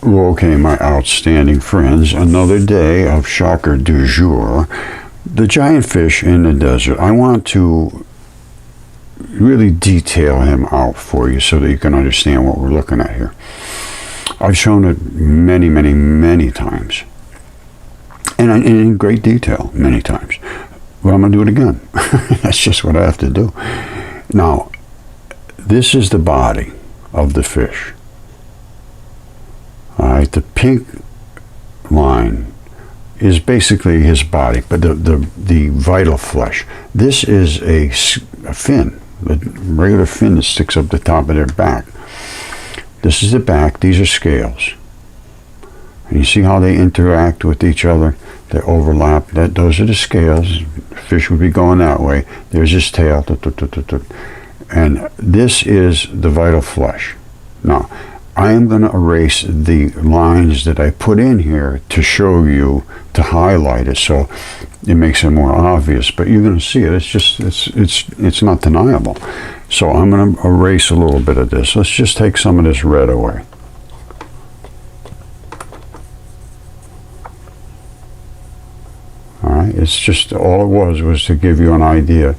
Okay, my outstanding friends, another day of shocker du jour. The giant fish in the desert. I want to really detail him out for you so that you can understand what we're looking at here. I've shown it many, many, many times. And in great detail, many times. But I'm going to do it again. That's just what I have to do. Now, this is the body of the fish. All right, the pink line is basically his body, but the vital flesh. This is a fin, the regular fin that sticks up the top of their back. This is the back. These are scales. And you see how they interact with each other? They overlap. Those are the scales. Fish would be going that way. There's his tail. And this is the vital flesh. Now, I am going to erase the lines that I put in here to show you, to highlight it, so it makes it more obvious. But you're going to see it. It's just, it's not deniable. So I'm going to erase a little bit of this. Let's just take some of this red away. All right. It's just, all it was to give you an idea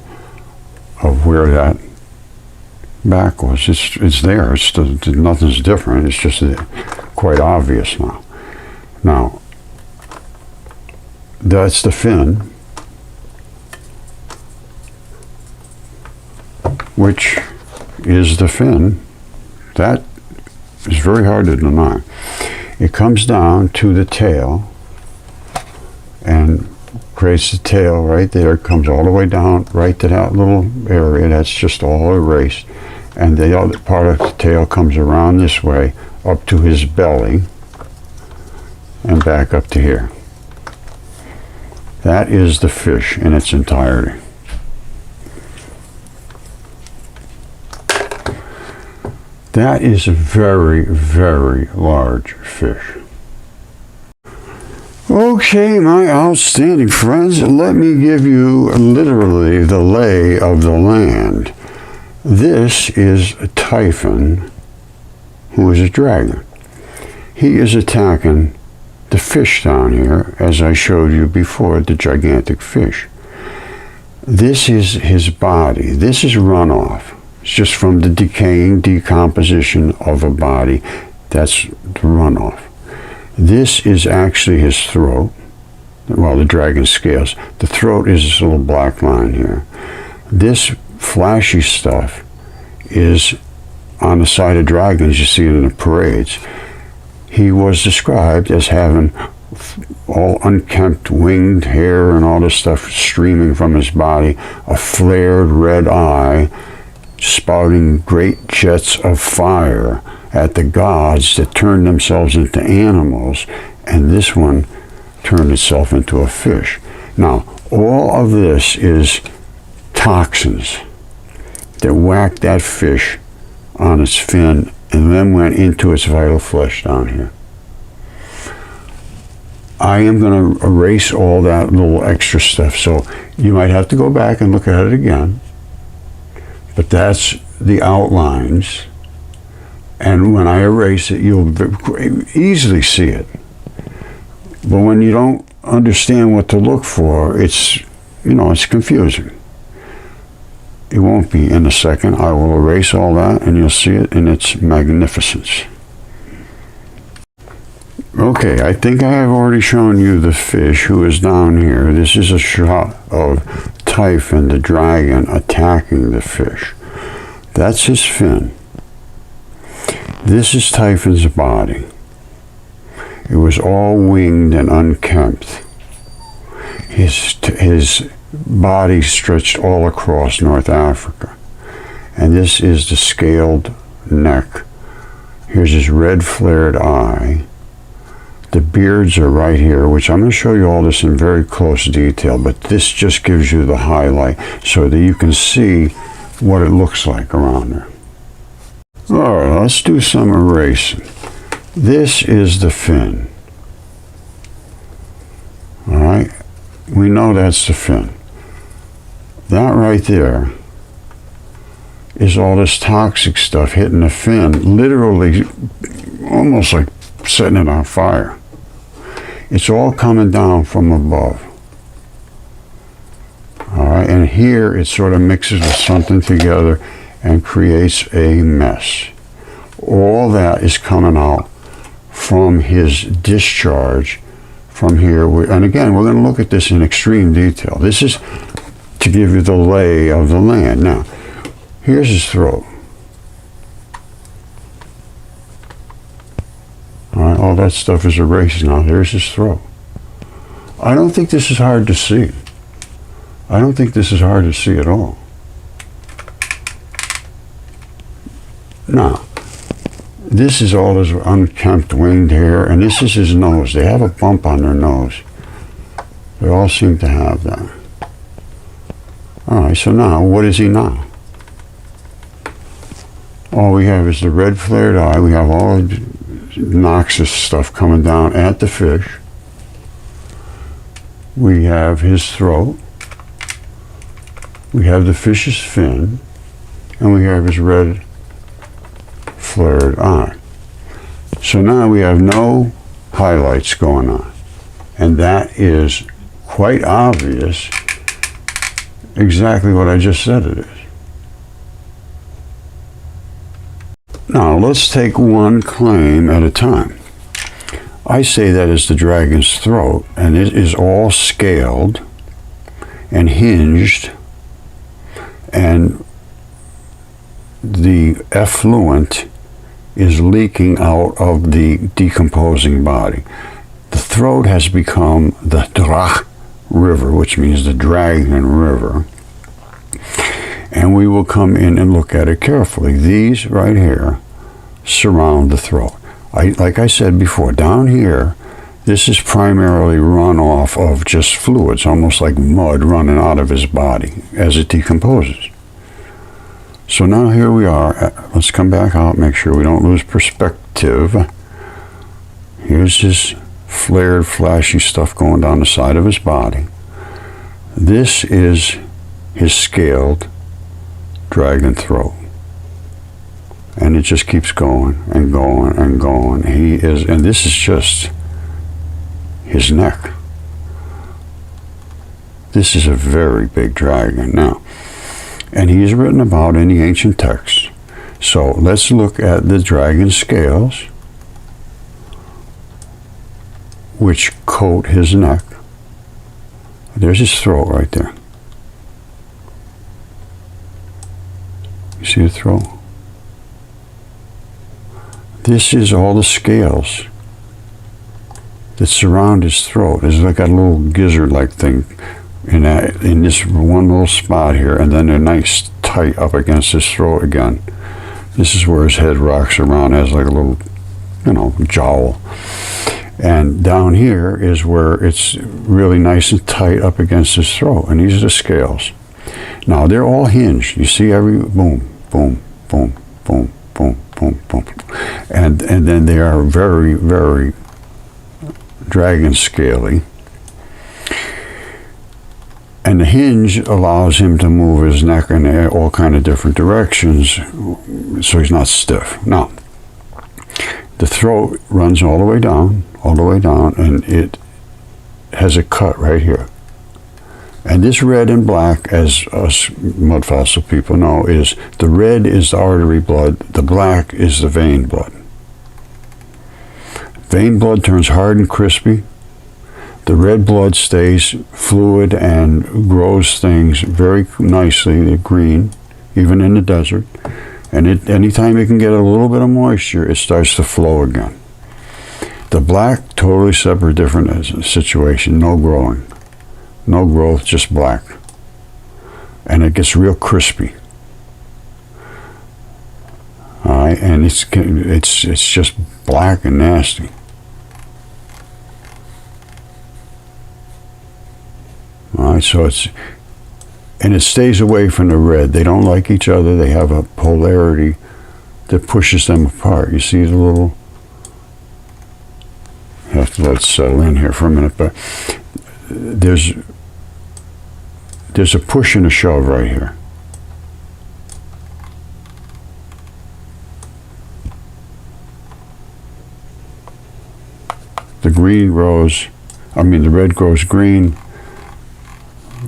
of where that back was. It's there. Nothing's different. It's just quite obvious now. Now, that's the fin, which is the fin. That is very hard to deny. It comes down to the tail and creates the tail right there. It comes all the way down right to that little area. That's just all erased. And the other part of the tail comes around this way up to his belly and back up to here. That is the fish in its entirety. That is a very, very large fish. Okay, my outstanding friends, let me give you literally the lay of the land. This is a Typhon, who is a dragon. He is attacking the fish down here, as I showed you before, the gigantic fish. This is his body. This is runoff. It's just from the decomposition of a body. That's the runoff. This is actually his throat. Well, the dragon scales. The throat is this little black line here. This flashy stuff is on the side of dragons. You see it in the parades. He was described as having all unkempt winged hair and all this stuff streaming from his body, a flared red eye, spouting great jets of fire at the gods that turned themselves into animals, and this one turned itself into a fish. Now, all of this is toxins that whacked that fish on its fin and then went into its vital flesh down here. I am going to erase all that little extra stuff, so you might have to go back and look at it again. But that's the outlines, and when I erase it, you'll easily see it. But when you don't understand what to look for, it's confusing. It won't be in a second. I will erase all that, and you'll see it in its magnificence. Okay, I think I have already shown you the fish who is down here. This is a shot of Typhon, the dragon, attacking the fish. That's his fin. This is Typhon's body. It was all winged and unkempt. His body stretched all across North Africa. And this is the scaled neck. Here's his red flared eye. The beards are right here, which I'm going to show you all this in very close detail, but this just gives you the highlight so that you can see what it looks like around there. All right, let's do some erasing. This is the fin. All right, we know that's the fin. That right there is all this toxic stuff hitting the fin, literally almost like setting it on fire. It's all coming down from above. All right, and here it sort of mixes with something together and creates a mess. All that is coming out from his discharge from here. And again, we're going to look at this in extreme detail. This is to give you the lay of the land. Now, here's his throat. All right, all that stuff is erased now. There's his throat. I don't think this is hard to see. I don't think this is hard to see at all. Now, this is all his unkempt winged hair, and this is his nose. They have a bump on their nose. They all seem to have that. All right, so now, what is he now? All we have is the red flared eye. We have all the noxious stuff coming down at the fish. We have his throat. We have the fish's fin. And we have his red flared eye. So now we have no highlights going on. And that is quite obvious exactly what I just said it is. Now let's take one claim at a time. I say that is the dragon's throat, and it is all scaled and hinged, and the effluent is leaking out of the decomposing body. The throat has become the thru river, which means the dragon river. And we will come in and look at it carefully. These right here surround the throat. Like I said before, down here, this is primarily runoff of just fluids, almost like mud running out of his body as it decomposes. So now here we are. Let's come back out, make sure we don't lose perspective. Here's his flared, flashy stuff going down the side of his body. This is his scaled dragon throat. And it just keeps going and going and going. And this is just his neck. This is a very big dragon now. And he is written about in the ancient texts. So let's look at the dragon scales, which coat his neck. There's his throat right there. You see the throat? This is all the scales that surround his throat. There's like a little gizzard-like thing in this one little spot here, and then they're nice tight up against his throat again. This is where his head rocks around as like a little, jowl. And down here is where it's really nice and tight up against his throat, and these are the scales. Now they're all hinged. You see every boom, boom, boom, boom, boom, boom, boom. And then they are very, very dragon scaly. And the hinge allows him to move his neck in all kind of different directions, so he's not stiff. Now, the throat runs all the way down, and it has a cut right here. And this red and black, as us Mudfossil people know, is the red is the artery blood, the black is the vein blood. Vein blood turns hard and crispy. The red blood stays fluid and grows things very nicely, green, even in the desert. And anytime it can get a little bit of moisture, it starts to flow again. The black, totally separate, different situation, no growing. No growth, just black. And it gets real crispy. All right, and it's just black and nasty. All right, so it stays away from the red. They don't like each other. They have a polarity that pushes them apart. You see the little, you have to let it settle in here for a minute, but there's a push and a shove right here. The red grows green.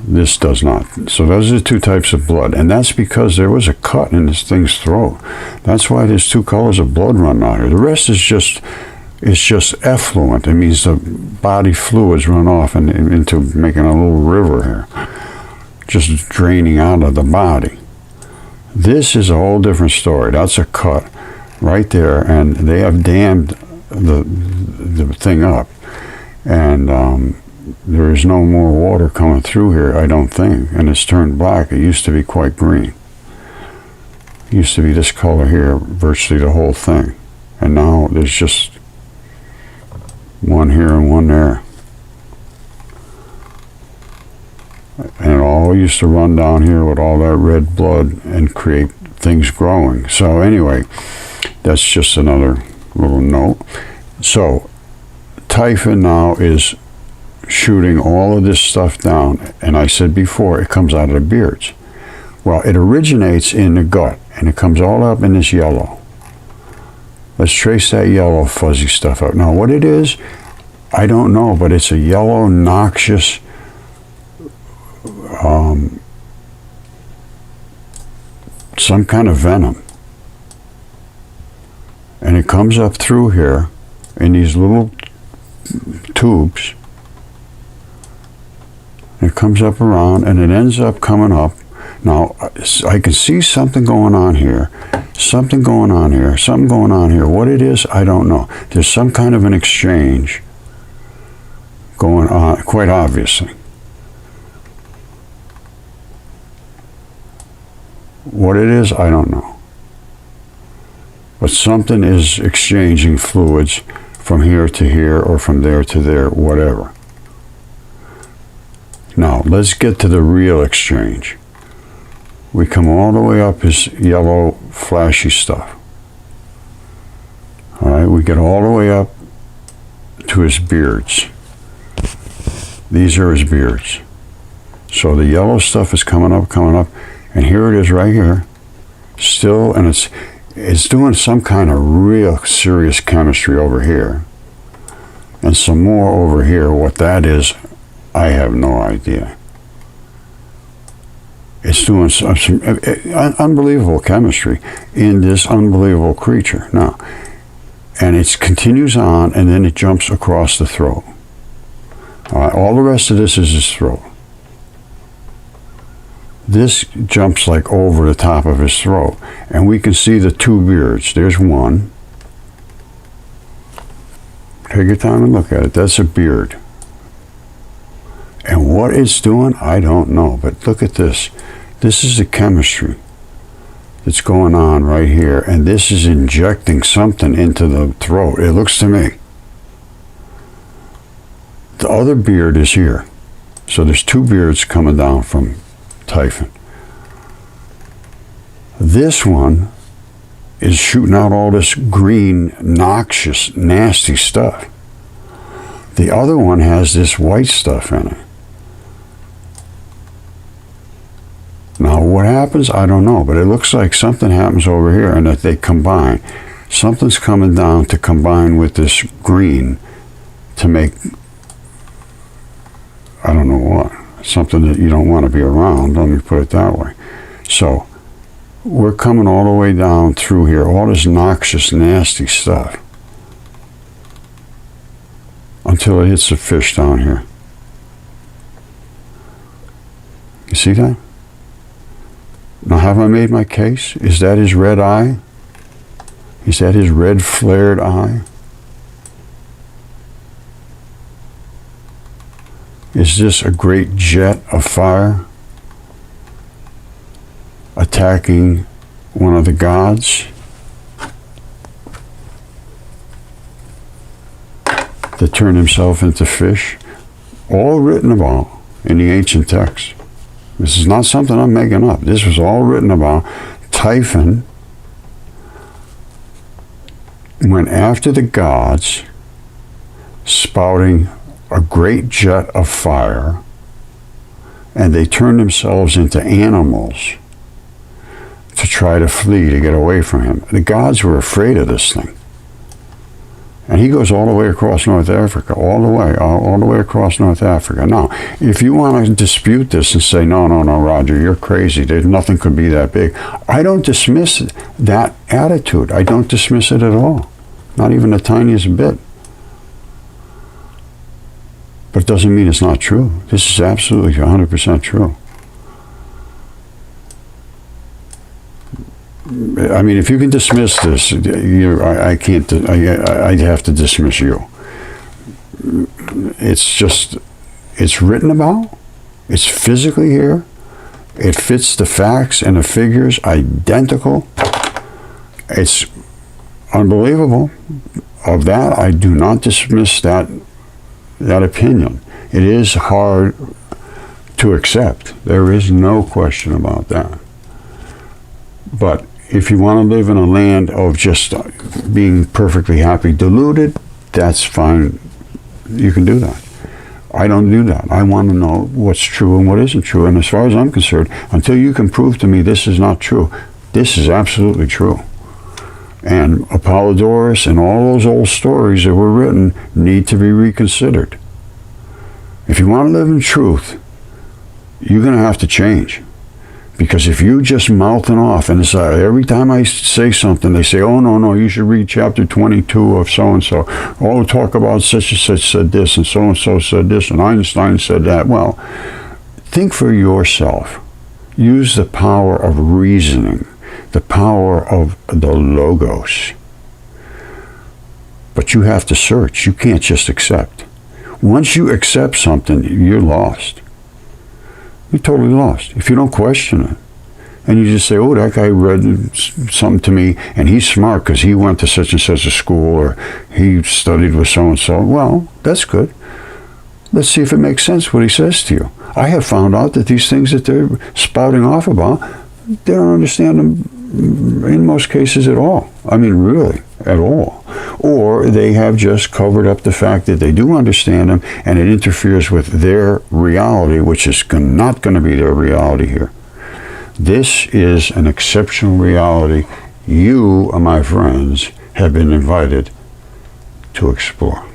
This does not. So those are the two types of blood. And that's because there was a cut in this thing's throat. That's why there's two colors of blood running out here. The rest is just effluent. It means the body fluids run off into making a little river here, just draining out of the body. This is a whole different story. That's a cut right there, and they have dammed the thing up, and there is no more water coming through here, I don't think, and it's turned black. It used to be quite green. It used to be this color here, virtually the whole thing, and now there's just one here and one there. And it all used to run down here with all that red blood and create things growing. So anyway, that's just another little note. So Typhon now is shooting all of this stuff down, and I said before, it comes out of the beards. Well, it originates in the gut, and it comes all up in this yellow. Let's trace that yellow fuzzy stuff out. Now, what it is, I don't know, but it's a yellow, noxious, some kind of venom. And it comes up through here in these little tubes. It comes up around, and it ends up coming up. Now, I can see something going on here, something going on here, something going on here. What it is, I don't know. There's some kind of an exchange going on, quite obviously. What it is, I don't know. But something is exchanging fluids from here to here, or from there to there, whatever. Now, let's get to the real exchange. We come all the way up his yellow, flashy stuff. All right, we get all the way up to his beards. These are his beards. So the yellow stuff is coming up, and here it is right here, still, and it's doing some kind of real serious chemistry over here, and some more over here. What that is, I have no idea. It's doing some unbelievable chemistry in this unbelievable creature now, and it continues on, and then it jumps across the throat. All right, all the rest of this is his throat. This jumps like over the top of his throat, and we can see the two beards. There's one. Take your time and look at it. That's a beard. And what it's doing, I don't know. But look at this. This is the chemistry that's going on right here, and this is injecting something into the throat, it looks to me. The other beard is here. So there's two beards coming down from Typhon. This one is shooting out all this green, noxious, nasty stuff. The other one has this white stuff in it. Now, what happens, I don't know, but it looks like something happens over here, and that they combine. Something's coming down to combine with this green to make, I don't know what, something that you don't want to be around, let me put it that way. So, we're coming all the way down through here, all this noxious, nasty stuff, until it hits the fish down here. You see that? Now, have I made my case? Is that his red eye? Is that his red flared eye? Is this a great jet of fire attacking one of the gods that turned himself into fish? All written about in the ancient texts. This is not something I'm making up. This was all written about. Typhon went after the gods, spouting a great jet of fire, and they turned themselves into animals to try to flee, to get away from him. The gods were afraid of this thing. And he goes all the way across North Africa, all the way across North Africa. Now, if you want to dispute this and say, no, Roger, you're crazy, nothing could be that big, I don't dismiss that attitude. I don't dismiss it at all, not even the tiniest bit. But it doesn't mean it's not true. This is absolutely 100% true. I mean, if you can dismiss this, I can't. I'd have to dismiss you. It's written about. It's physically here. It fits the facts and the figures identical. It's unbelievable. Of that, I do not dismiss that opinion. It is hard to accept. There is no question about that. But if you want to live in a land of just being perfectly happy, deluded, that's fine. You can do that. I don't do that. I want to know what's true and what isn't true. And as far as I'm concerned, until you can prove to me this is not true, this is absolutely true. And Apollodorus and all those old stories that were written need to be reconsidered. If you want to live in truth, you're going to have to change. Because if you just mouthing off, and it's every time I say something, they say, oh, no, you should read chapter 22 of so-and-so. Oh, talk about such and such said this, and so-and-so said this, and Einstein said that. Well, think for yourself. Use the power of reasoning, the power of the logos. But you have to search. You can't just accept. Once you accept something, you're lost. You're totally lost. If you don't question it, and you just say, oh, that guy read something to me, and he's smart because he went to such and such a school, or he studied with so-and-so. Well, that's good. Let's see if it makes sense what he says to you. I have found out that these things that they're spouting off about, they don't understand them in most cases at all. I mean, really, at all. Or they have just covered up the fact that they do understand them, and it interferes with their reality, which is not going to be their reality here. This is an exceptional reality you, my friends, have been invited to explore.